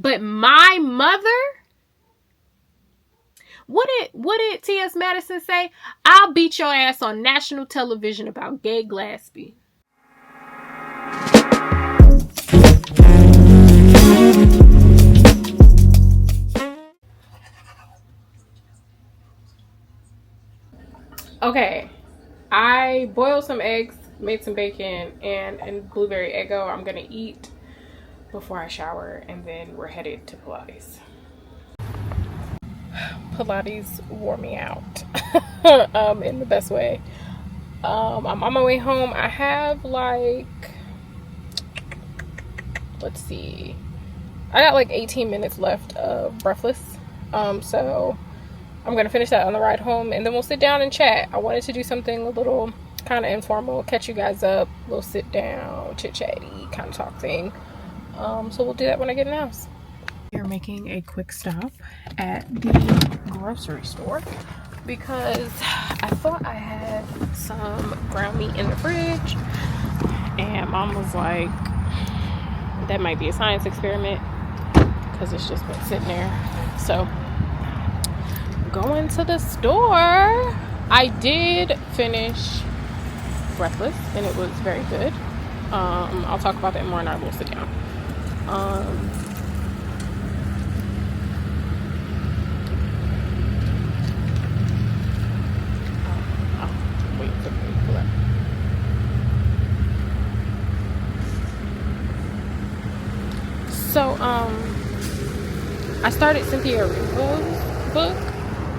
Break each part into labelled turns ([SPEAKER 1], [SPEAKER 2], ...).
[SPEAKER 1] But my mother, what did T.S. Madison say? I'll beat your ass on national television about Gay Glaspie. Okay, I boiled some eggs, made some bacon, and blueberry Eggo I'm gonna eat before I shower, and then we're headed to Pilates. Pilates wore me out in the best way. I'm on my way home. I have like, let's see, I got like 18 minutes left of Breathless. So I'm gonna finish that on the ride home, and then we'll sit down and chat. I wanted to do something a little kind of informal, catch you guys up, a little sit down, chit chatty kind of talk thing. So we'll do that when I get in the house. We're making a quick stop at the grocery store because I thought I had some ground meat in the fridge, and Mom was like, that might be a science experiment because it's just been sitting there. So going to the store. I did finish Breathless and it was very good. I'll talk about that more in our little sit down. So I started Cynthia Erivo's book.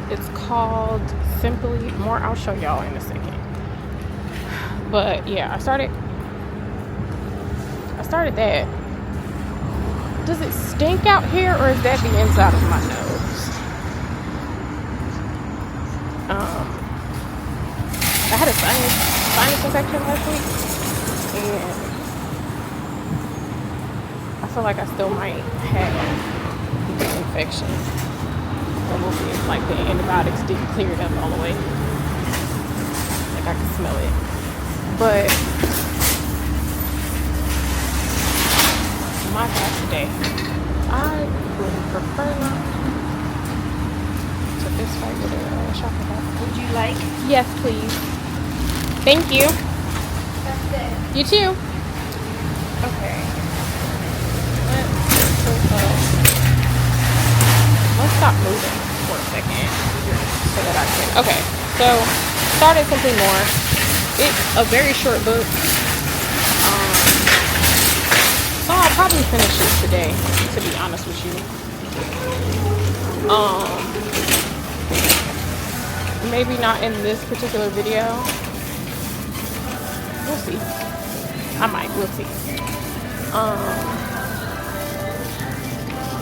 [SPEAKER 1] It's called Simply More. I'll show y'all in a second. But yeah, I started that. Does it stink out here, or is that the inside of my nose? I had a sinus infection last week, and I feel like I still might have the infection. But we'll see if like the antibiotics didn't clear it up all the way. Like I can smell it. But my God, today I would prefer not to fist fight with a shopping cart.
[SPEAKER 2] Would you like?
[SPEAKER 1] Yes, please. Thank you.
[SPEAKER 2] That's it.
[SPEAKER 1] You too. Okay. Let's stop moving for a second so that I can. Okay, so started Simply More. It's a very short book. So I'll probably finish it today, to be honest with you. Maybe not in this particular video. We'll see. I might. We'll see.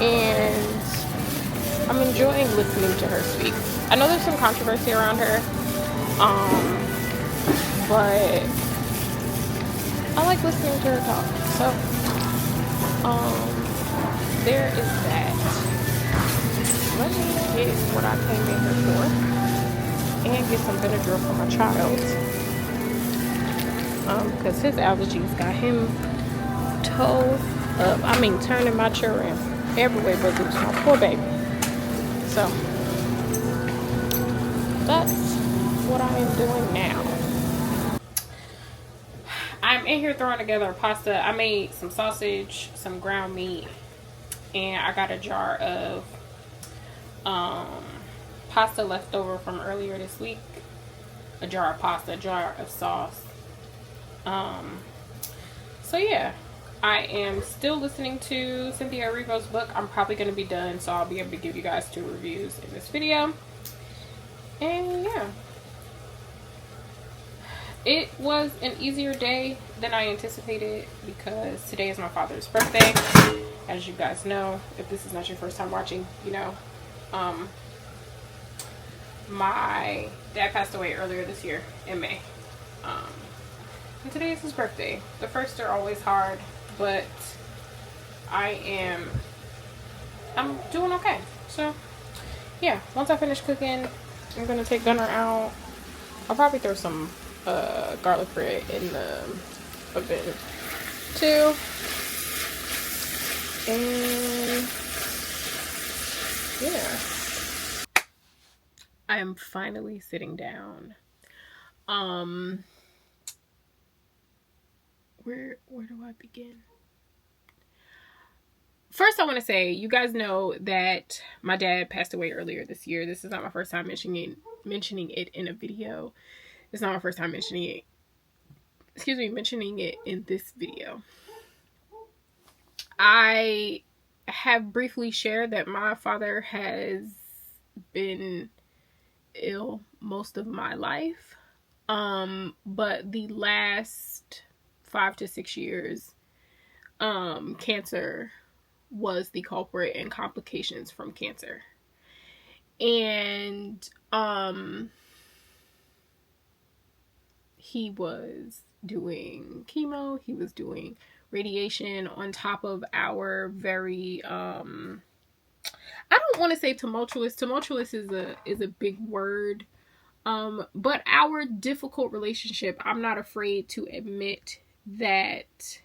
[SPEAKER 1] And I'm enjoying listening to her speak. I know there's some controversy around her, but I like listening to her talk. So, there is that. Let me get what I came in here for, and get some Benadryl for my child, because his allergies got him toe up. I mean, turning my children every way but loose. My poor baby. So that's what I am doing now. I'm in here throwing together a pasta. I made some sausage, some ground meat, and I got a jar of pasta left over from earlier this week. A jar of pasta, a jar of sauce. So yeah, I am still listening to Cynthia Erivo's book. I'm probably going to be done, so I'll be able to give you guys 2 reviews in this video. And yeah, it was an easier day than I anticipated because today is my father's birthday. As you guys know, if this is not your first time watching, you know, my dad passed away earlier this year in May. And today is his birthday. The first are always hard, but I'm doing okay. So yeah, once I finish cooking, I'm gonna take Gunner out. I'll probably throw some garlic bread in the oven too, and am finally sitting down. Where do I begin? First, I want to say, you guys know that my dad passed away earlier this year. This is not my first time mentioning it in a video. It's not my first time mentioning it in this video. I have briefly shared that my father has been ill most of my life. But the last 5 to 6 years, cancer was the culprit and complications from cancer. And he was doing chemo, he was doing radiation on top of our very I don't want to say tumultuous. Tumultuous is a big word. But our difficult relationship, I'm not afraid to admit that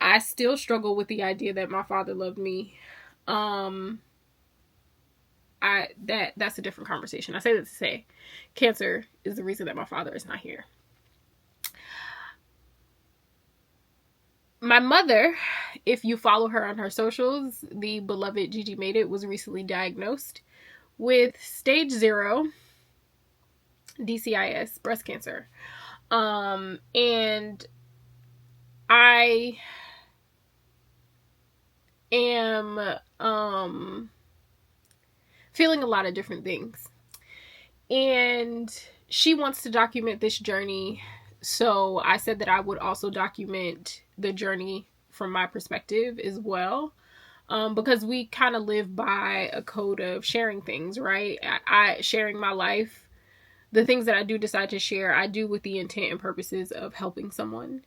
[SPEAKER 1] I still struggle with the idea that my father loved me. That's a different conversation. I say that to say cancer is the reason that my father is not here. My mother, if you follow her on her socials, the beloved Gigi Made It, was recently diagnosed with stage 0 DCIS, breast cancer. And I am feeling a lot of different things. And she wants to document this journey. So I said that I would also document the journey from my perspective as well. Because we kind of live by a code of sharing things, right? I sharing my life. The things that I do decide to share, I do with the intent and purposes of helping someone.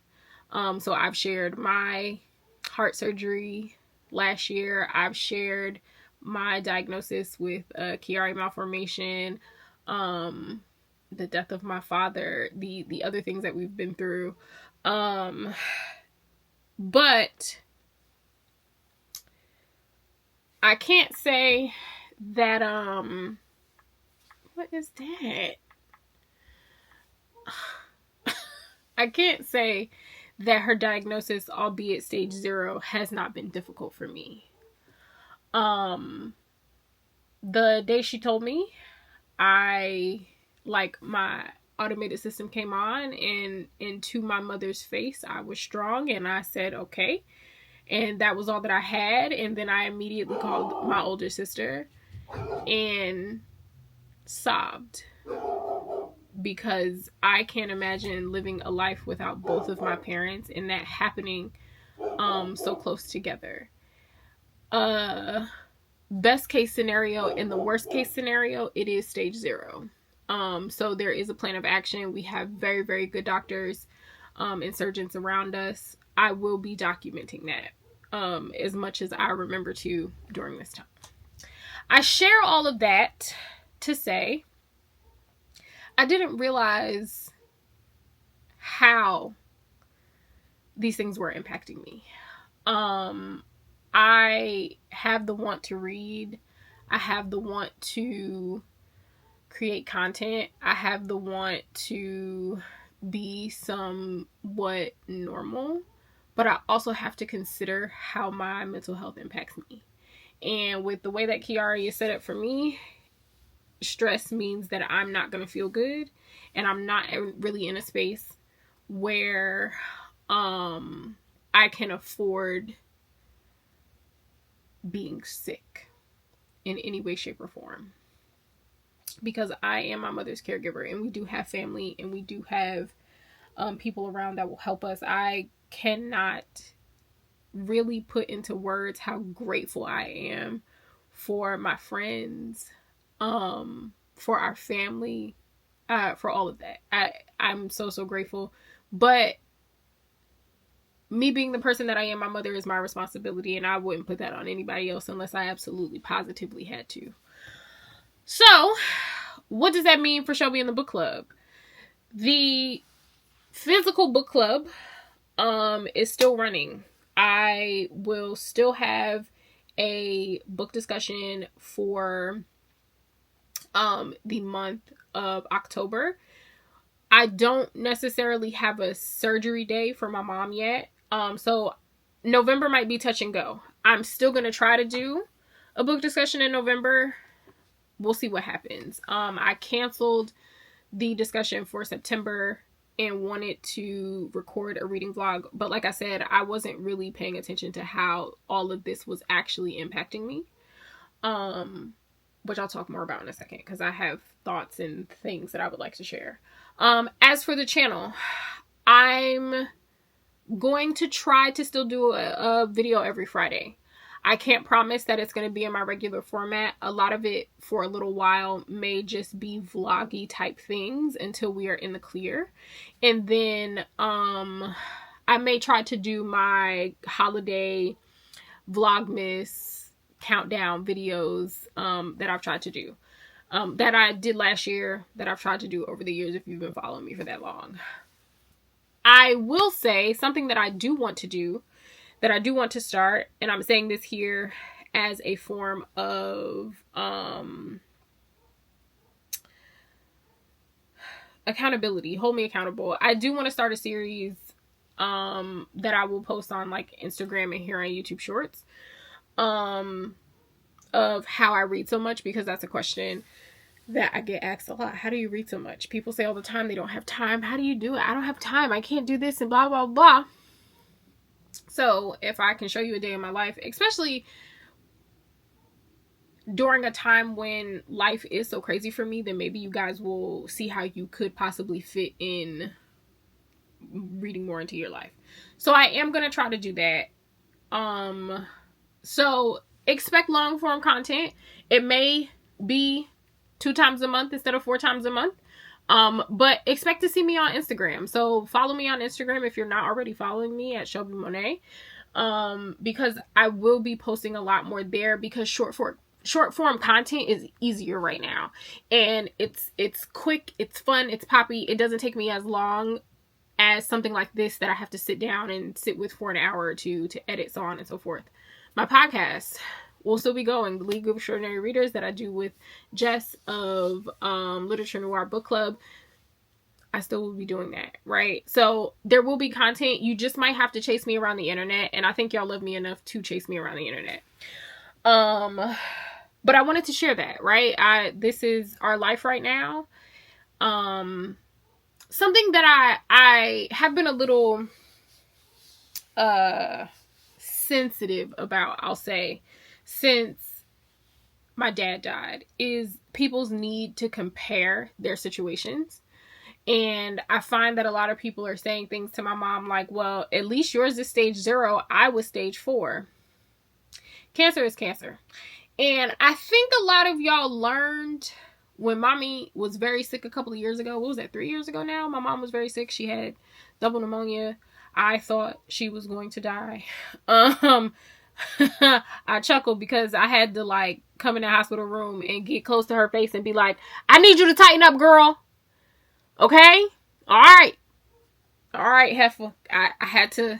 [SPEAKER 1] So I've shared my heart surgery last year. I've shared my diagnosis with Chiari malformation, the death of my father, the other things that we've been through. But I can't say that, what is that? I can't say that her diagnosis, albeit stage 0, has not been difficult for me. The day she told me, my automated system came on, and into my mother's face, I was strong, and I said, okay. And that was all that I had. And then I immediately called my older sister and sobbed, because I can't imagine living a life without both of my parents, and that happening so close together. Best case scenario and the worst case scenario, it is stage 0. So there is a plan of action. We have very, very good doctors and surgeons around us. I will be documenting that as much as I remember to during this time. I share all of that to say I didn't realize how these things were impacting me. I have the want to read. I have the want to create content. I have the want to be somewhat normal. But I also have to consider how my mental health impacts me. And with the way that Chiari is set up for me, stress means that I'm not going to feel good. And I'm not really in a space where I can afford being sick in any way, shape, or form. Because I am my mother's caregiver, and we do have family, and we do have people around that will help us. I cannot really put into words how grateful I am for my friends, for our family, for all of that. I'm so grateful. But me being the person that I am, my mother is my responsibility, and I wouldn't put that on anybody else unless I absolutely positively had to. So, what does that mean for Shelby and the book club? The physical book club is still running. I will still have a book discussion for the month of October. I don't necessarily have a surgery day for my mom yet. So November might be touch and go. I'm still going to try to do a book discussion in November. We'll see what happens. I canceled the discussion for September and wanted to record a reading vlog. But like I said, I wasn't really paying attention to how all of this was actually impacting me. Which I'll talk more about in a second because I have thoughts and things that I would like to share. As for the channel, I'm going to try to still do a video every Friday. I can't promise that it's going to be in my regular format. A lot of it for a little while may just be vloggy type things until we are in the clear. And then I may try to do my holiday Vlogmas countdown videos that I've tried to do. That I did last year, that I've tried to do over the years if you've been following me for that long. I will say something that I do want to do, that I do want to start, and I'm saying this here as a form of accountability. Hold me accountable. I do want to start a series that I will post on like Instagram and here on YouTube Shorts of how I read so much, because that's a question that I get asked a lot. How do you read so much? People say all the time they don't have time. How do you do it? I don't have time. I can't do this and blah, blah, blah. So if I can show you a day in my life, especially during a time when life is so crazy for me, then maybe you guys will see how you could possibly fit in reading more into your life. So I am going to try to do that. So expect long form content. It may be 2 times a month instead of 4 times a month. But expect to see me on Instagram. So follow me on Instagram if you're not already following me at Shelby Monet. Because I will be posting a lot more there, because short form content is easier right now. And it's quick, it's fun, it's poppy. It doesn't take me as long as something like this that I have to sit down and sit with for an hour or two to edit, so on and so forth. My podcast will still be going. The League of Extraordinary Readers that I do with Jess of Literature Noir Book Club, I still will be doing that, right? So there will be content. You just might have to chase me around the internet, and I think y'all love me enough to chase me around the internet. But I wanted to share that, right? This is our life right now. Something that I have been a little sensitive about, I'll say, since my dad died, is people's need to compare their situations. And I find that a lot of people are saying things to my mom like, well, at least yours is stage 0. I was stage 4. Cancer is cancer. And I think a lot of y'all learned when mommy was very sick a couple of years ago. What was that, 3 years ago now? My mom was very sick. She had double pneumonia. I thought she was going to die. I chuckled because I had to like come in the hospital room and get close to her face and be like, I need you to tighten up, girl. Okay? All right, heifer. I had to,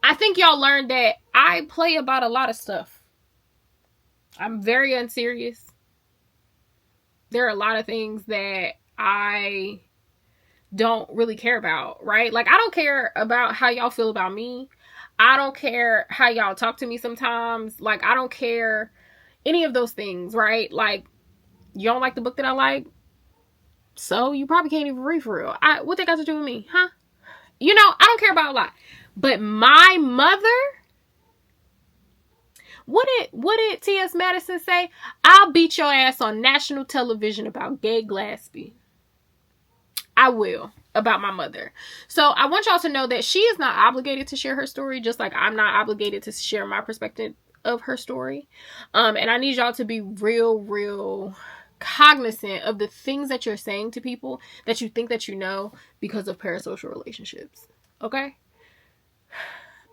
[SPEAKER 1] I think y'all learned that I play about a lot of stuff. I'm very unserious. There are a lot of things that I don't really care about, right? Like, I don't care about how y'all feel about me. I don't care how y'all talk to me sometimes. Like, I don't care any of those things, right? Like, you don't like the book that I like, so you probably can't even read for real. What that got to do with me, huh? I don't care about a lot. But my mother, what did T.S. Madison say? I'll beat your ass on national television about Gay Gillespie. I will, about my mother. So I want y'all to know that she is not obligated to share her story, just like I'm not obligated to share my perspective of her story. And I need y'all to be real cognizant of the things that you're saying to people that you think that you know because of parasocial relationships. Okay?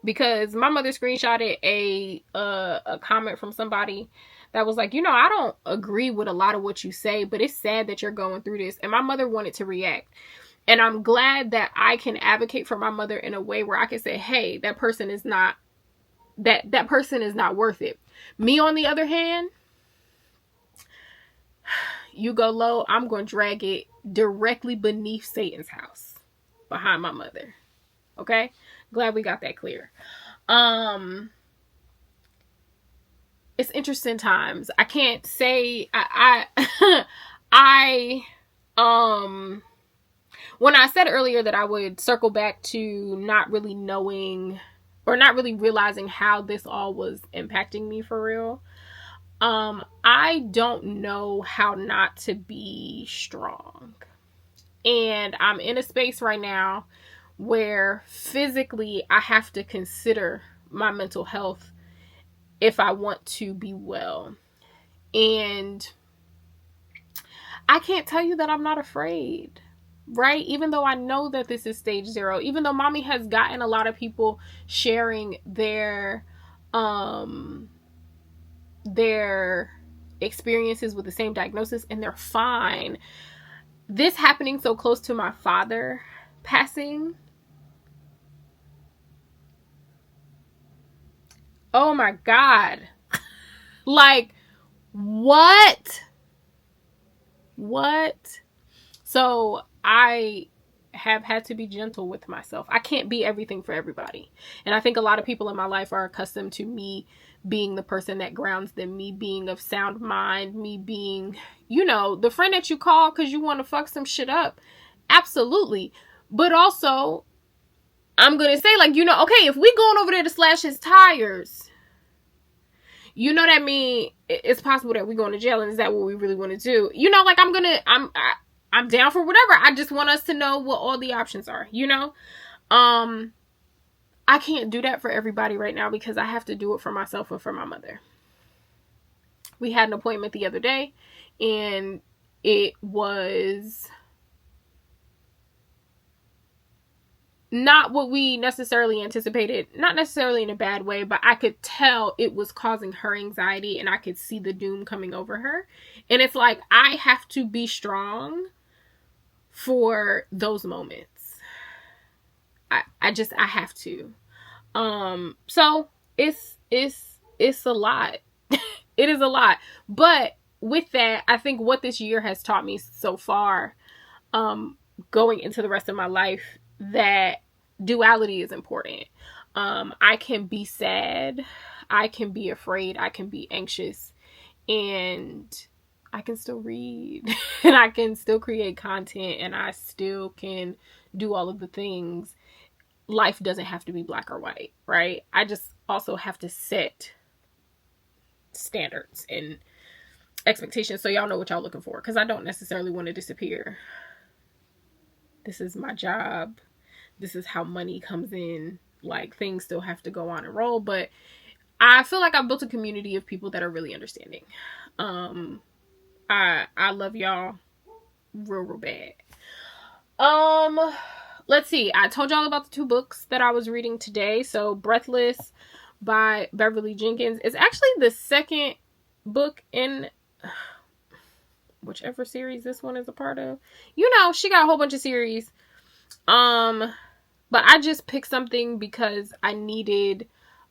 [SPEAKER 1] Because my mother screenshotted a comment from somebody that was like, I don't agree with a lot of what you say, but it's sad that you're going through this. And my mother wanted to react. And I'm glad that I can advocate for my mother in a way where I can say, hey, that person is not that person is not worth it. Me, on the other hand, you go low, I'm going to drag it directly beneath Satan's house, behind my mother. Okay? Glad we got that clear. It's interesting times. I can't say when I said earlier that I would circle back to not really knowing or not really realizing how this all was impacting me for real. I don't know how not to be strong. And I'm in a space right now where physically I have to consider my mental health if I want to be well. And I can't tell you that I'm not afraid, right? Even though I know that this is stage 0, even though mommy has gotten a lot of people sharing their experiences with the same diagnosis, and they're fine. This happening so close to my father passing. Oh my God. Like, what? So I have had to be gentle with myself. I can't be everything for everybody. And I think a lot of people in my life are accustomed to me being the person that grounds them, me being of sound mind, me being, the friend that you call because you want to fuck some shit up. Absolutely. But also, I'm going to say, okay, if we going over there to slash his tires, that mean it's possible that we going to jail, and is that what we really want to do? I'm down for whatever. I just want us to know what all the options are, I can't do that for everybody right now because I have to do it for myself and for my mother. We had an appointment the other day, and it was not what we necessarily anticipated, not necessarily in a bad way, but I could tell it was causing her anxiety, and I could see the doom coming over her. And it's like, I have to be strong for those moments. I have to. So it's a lot. It is a lot. But with that, I think what this year has taught me so far, going into the rest of my life, that duality is important. I can be sad, I can be afraid, I can be anxious, and I can still read and I can still create content, and I still can do all of the things. Life doesn't have to be black or white, right? I just also have to set standards and expectations so y'all know what y'all looking for, because I don't necessarily want to disappear. This is my job. This is how money comes in. Like, things still have to go on and roll, but I feel like I've built a community of people that are really understanding. I love y'all real bad. Let's see. I told y'all about the 2 books that I was reading today. So Breathless by Beverly Jenkins is actually the second book in whichever series this one is a part of. She got a whole bunch of series. But I just picked something because I needed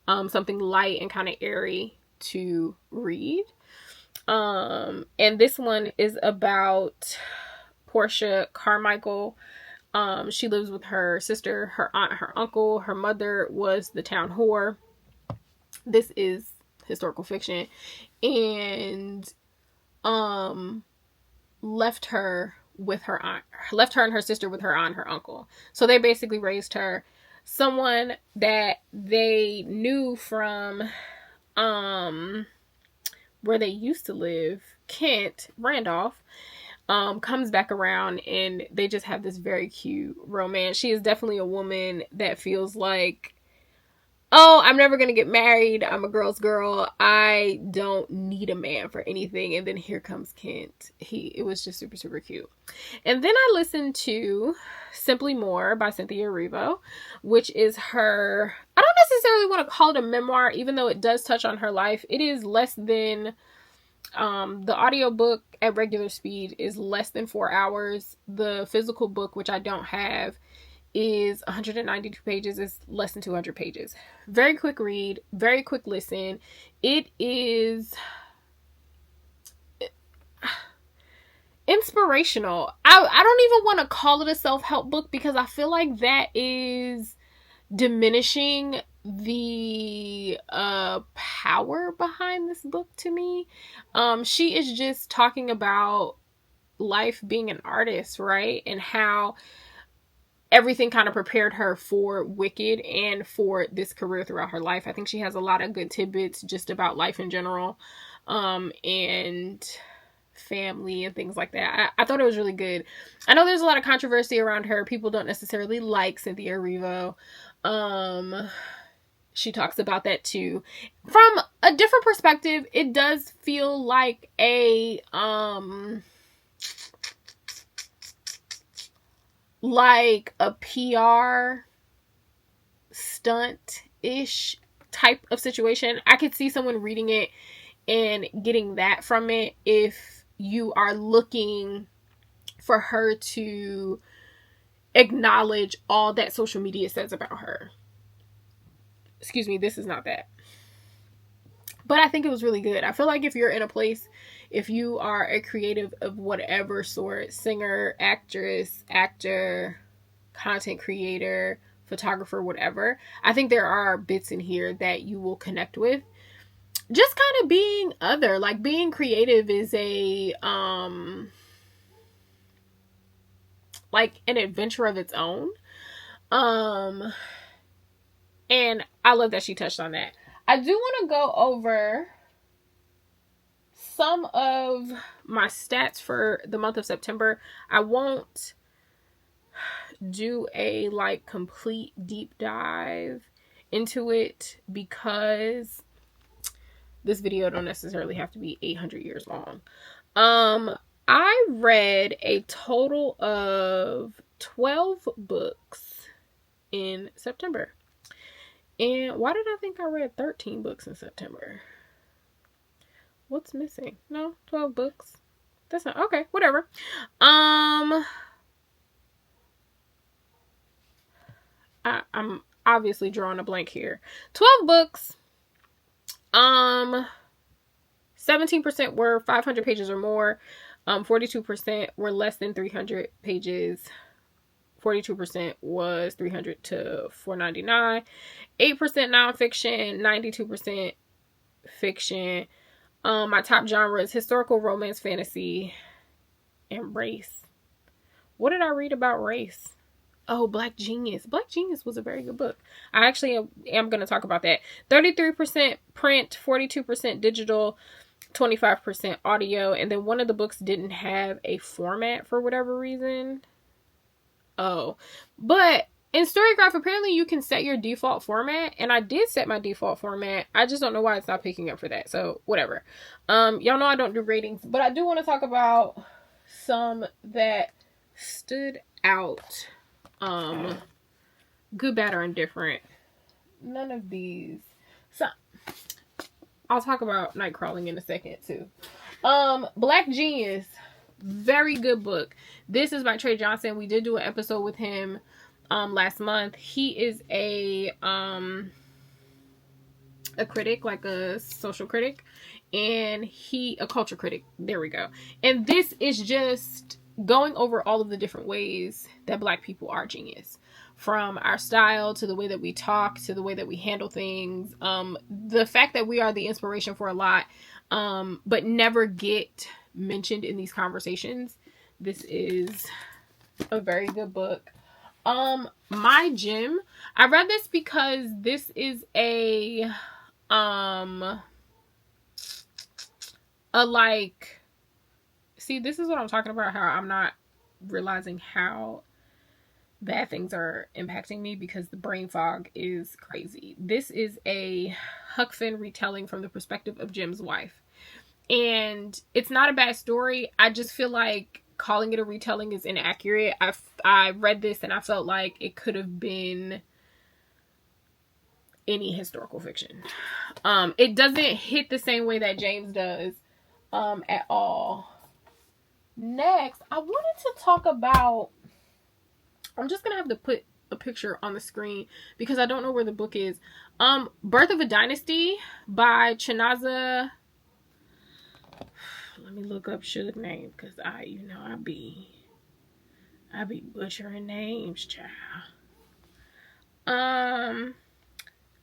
[SPEAKER 1] something light and kind of airy to read. And this one is about Portia Carmichael. She lives with her sister, her aunt, her uncle. Her mother was the town whore. This is historical fiction. And left her and her sister with her aunt and her uncle. So they basically raised her. Someone that they knew from where they used to live, Kent Randolph, comes back around, and they just have this very cute romance. She is definitely a woman that feels like, oh, I'm never going to get married. I'm a girl's girl. I don't need a man for anything. And then here comes Kent. It was just super, super cute. And then I listened to Simply More by Cynthia Erivo, which is her, I don't necessarily want to call it a memoir, even though it does touch on her life. It is less than, the audiobook at regular speed is less than 4 hours. The physical book, which I don't have, is 192 pages. It's less than 200 pages. Very quick read, very quick listen. It is inspirational. I don't even want to call it a self-help book because I feel like that is diminishing the power behind this book to me. She is just talking about life being an artist, right? And how everything kind of prepared her for Wicked and for this career throughout her life. I think she has a lot of good tidbits just about life in general, and family and things like that. I thought it was really good. I know there's a lot of controversy around her. People don't necessarily like Cynthia Erivo. She talks about that too. From a different perspective, it does feel like a PR stunt-ish type of situation. I could see someone reading it and getting that from it if you are looking for her to acknowledge all that social media says about her. Excuse me, this is not that. But I think it was really good. I feel like if you're in a place, if you are a creative of whatever sort, singer, actress, actor, content creator, photographer, whatever, I think there are bits in here that you will connect with. Just kind of being other, like being creative is a like an adventure of its own. And I love that she touched on that. I do want to go over some of my stats for the month of September. I won't do a like complete deep dive into it because this video don't necessarily have to be 800 years long. I read a total of 12 books in September. And why did I think I read 13 books in September? What's missing? No, 12 books. That's not okay, whatever. I'm obviously drawing a blank here. 12 books. 17% were 500 pages or more. 42% were less than 300 pages. 42% was 300 to 499. 8% nonfiction. 92% fiction. My top genre is historical, romance, fantasy, and race. What did I read about race? Oh, Black Genius. Black Genius was a very good book. I actually am going to talk about that. 33% print, 42% digital, 25% audio. And then one of the books didn't have a format for whatever reason. Oh, but in Storygraph, apparently you can set your default format. And I did set my default format. I just don't know why it's not picking up for that. So whatever. Y'all know I don't do ratings, but I do want to talk about some that stood out. Good, bad, or indifferent. None of these. So I'll talk about Nightcrawling in a second too. Black Genius, very good book. This is by Trey Johnson. We did do an episode with him last month. He is a critic, like a social critic, and a culture critic. There we go. And this is just going over all of the different ways that Black people are genius. From our style to the way that we talk to the way that we handle things. The fact that we are the inspiration for a lot, but never get mentioned in these conversations. This is a very good book. My Gym. I read this because this is a like, see, this is what I'm talking about, how I'm not realizing how bad things are impacting me because the brain fog is crazy. This is a Huck Finn retelling from the perspective of Jim's wife. And it's not a bad story. I just feel like calling it a retelling is inaccurate. I read this and I felt like it could have been any historical fiction. It doesn't hit the same way that James does at all. Next, I wanted to talk about, I'm just going to have to put a picture on the screen because I don't know where the book is. Birth of a Dynasty by Chinaza. Let me look up Suge's name because I be butchering names, child.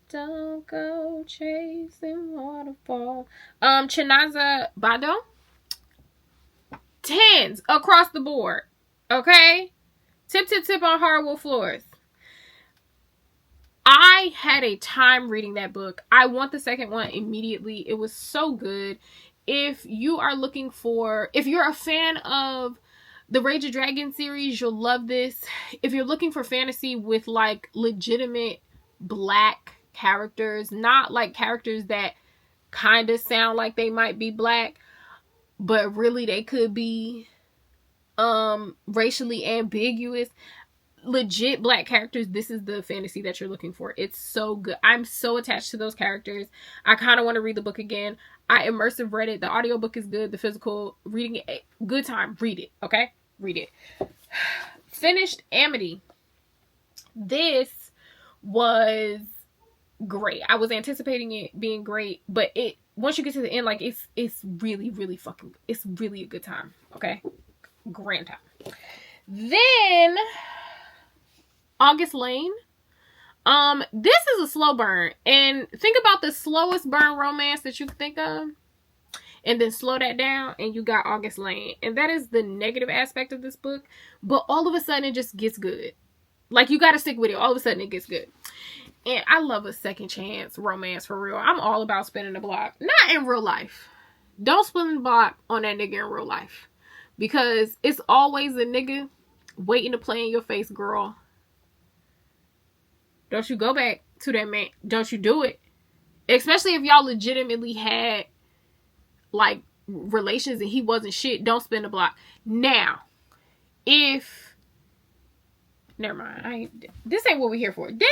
[SPEAKER 1] Don't go chasing waterfall. Chinaza Bado. 10s across the board. Okay? Tip on hardwood floors. I had a time reading that book. I want the second one immediately. It was so good. If you're a fan of the Rage of Dragon series, you'll love this. If you're looking for fantasy with like legitimate black characters, not like characters that kind of sound like they might be black, but really they could be racially ambiguous, legit black characters, this is the fantasy that you're looking for. It's so good. I'm so attached to those characters. I kind of want to read the book again. I immersive read it. The audiobook is good. The physical reading it, good time. Read it. Okay? Read it. Finished Amity. This was great. I was anticipating it being great, but once you get to the end, like it's really, really it's really a good time. Okay? Grand time. Then August Lane. This is a slow burn, and think about the slowest burn romance that you can think of, and then slow that down, and you got August Lane, and that is the negative aspect of this book. But all of a sudden, it just gets good. Like, you got to stick with it. All of a sudden, it gets good. And I love a second chance romance for real. I'm all about spinning the block, not in real life. Don't spin the block on that nigga in real life, because it's always a nigga waiting to play in your face, girl. Don't you go back to that man. Don't you do it. Especially if y'all legitimately had, like, relations and he wasn't shit. Don't spin the block. Now, if... Never mind. This ain't what we're here for. Then,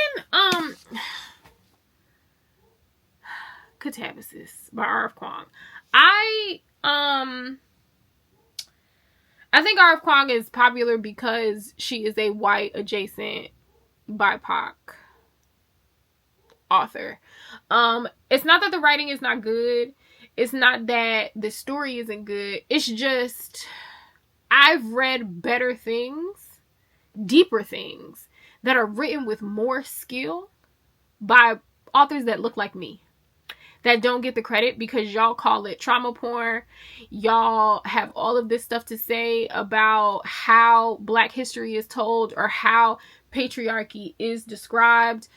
[SPEAKER 1] Katabasis by R.F. Kuang. I think R.F. Kuang is popular because she is a white adjacent BIPOC author. It's not that the writing is not good. It's not that the story isn't good. It's just I've read better things, deeper things that are written with more skill by authors that look like me, that don't get the credit because y'all call it trauma porn. Y'all have all of this stuff to say about how Black history is told or how patriarchy is described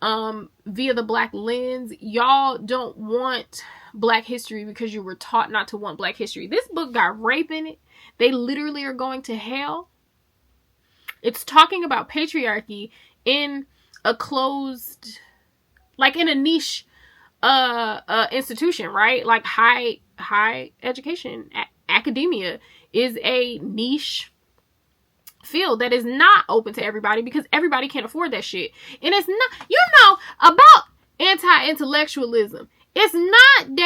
[SPEAKER 1] via the Black lens. Y'all don't want Black history because you were taught not to want Black history. This book got rape in it. They literally are going to hell. It's talking about patriarchy in a closed, like in a niche institution, right? Like high education, academia is a niche field that is not open to everybody because everybody can't afford that shit. And it's not, about anti-intellectualism. It's not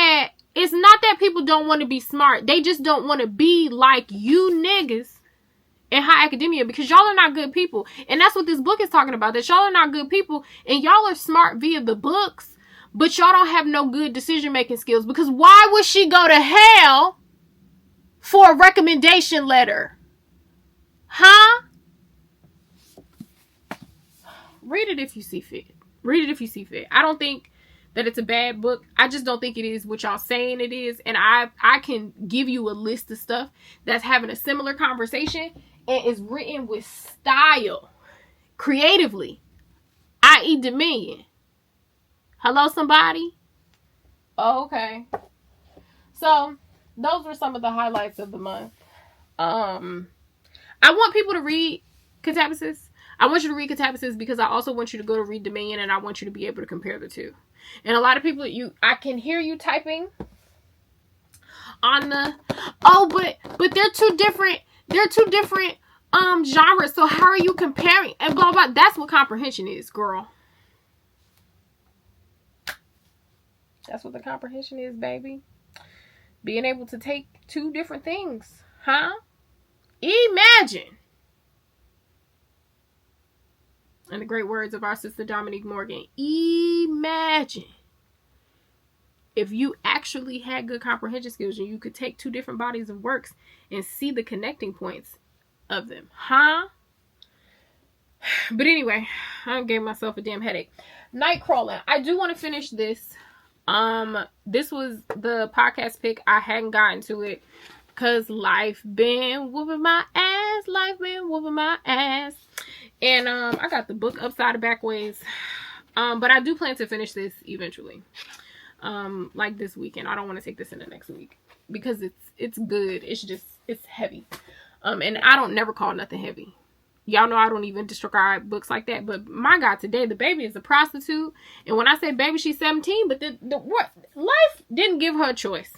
[SPEAKER 1] that people don't want to be smart. They just don't want to be like you niggas in high academia because y'all are not good people. And that's what this book is talking about, that y'all are not good people and y'all are smart via the books, but y'all don't have no good decision-making skills, because why would she go to hell for a recommendation letter? Huh? Read it if you see fit. Read it if you see fit. I don't think that it's a bad book. I just don't think it is what y'all saying it is. And I can give you a list of stuff that's having a similar conversation and is written with style, creatively, i.e. Dominion. Hello, somebody? Oh, okay. So, those were some of the highlights of the month. I want people to read Katabasis. I want you to read Katabasis because I also want you to go to read Dominion, and I want you to be able to compare the two. And a lot of people, I can hear you typing on the, but they're two different genres. So how are you comparing? And blah, blah. That's what comprehension is, girl. That's what the comprehension is, baby. Being able to take two different things. Huh? Imagine In the great words of our sister Dominique Morgan, imagine if you actually had good comprehension skills and you could take two different bodies of works and see the connecting points of them. Huh? But anyway, I gave myself a damn headache. Night crawling. I do want to finish this. This was the podcast pick. I hadn't gotten to it because life been whooping my ass. Life been whooping my ass. And I got the book upside and back ways. But I do plan to finish this eventually. Like this weekend. I don't want to take this into next week because it's good. It's heavy. And I don't never call nothing heavy. Y'all know I don't even describe books like that. But my God, today the baby is a prostitute. And when I say baby, she's 17. But what life didn't give her a choice.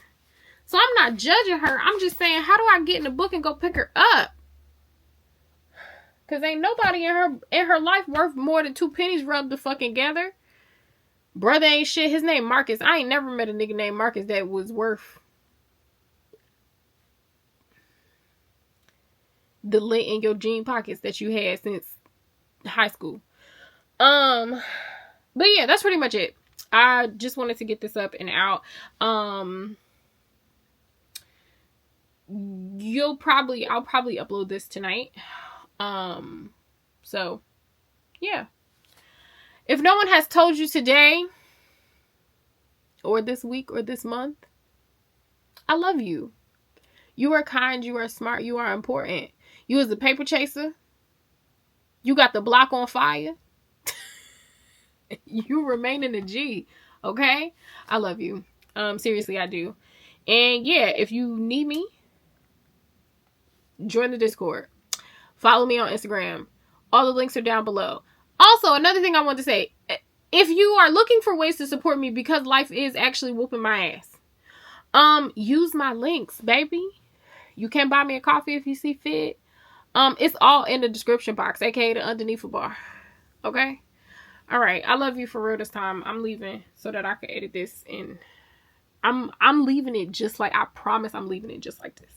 [SPEAKER 1] So I'm not judging her. I'm just saying, how do I get in the book and go pick her up? Because ain't nobody in her life worth more than 2 pennies rubbed the fucking together. Brother ain't shit. His name Marcus. I ain't never met a nigga named Marcus that was worth the lint in your jean pockets that you had since high school. But yeah, that's pretty much it. I just wanted to get this up and out. I'll probably upload this tonight. So yeah. If no one has told you today, or this week, or this month, I love you. You are kind, you are smart, you are important. You is a paper chaser. You got the block on fire. You remaining a G, okay? I love you. Seriously, I do. And yeah, if you need me, join the Discord. Follow me on Instagram. All the links are down below. Also, another thing I want to say, if you are looking for ways to support me because life is actually whooping my ass, use my links, baby. You can buy me a coffee if you see fit. It's all in the description box, aka the underneath bar. Okay? All right. I love you for real this time. I'm leaving so that I can edit this, and I'm leaving it just like, I promise I'm leaving it just like this.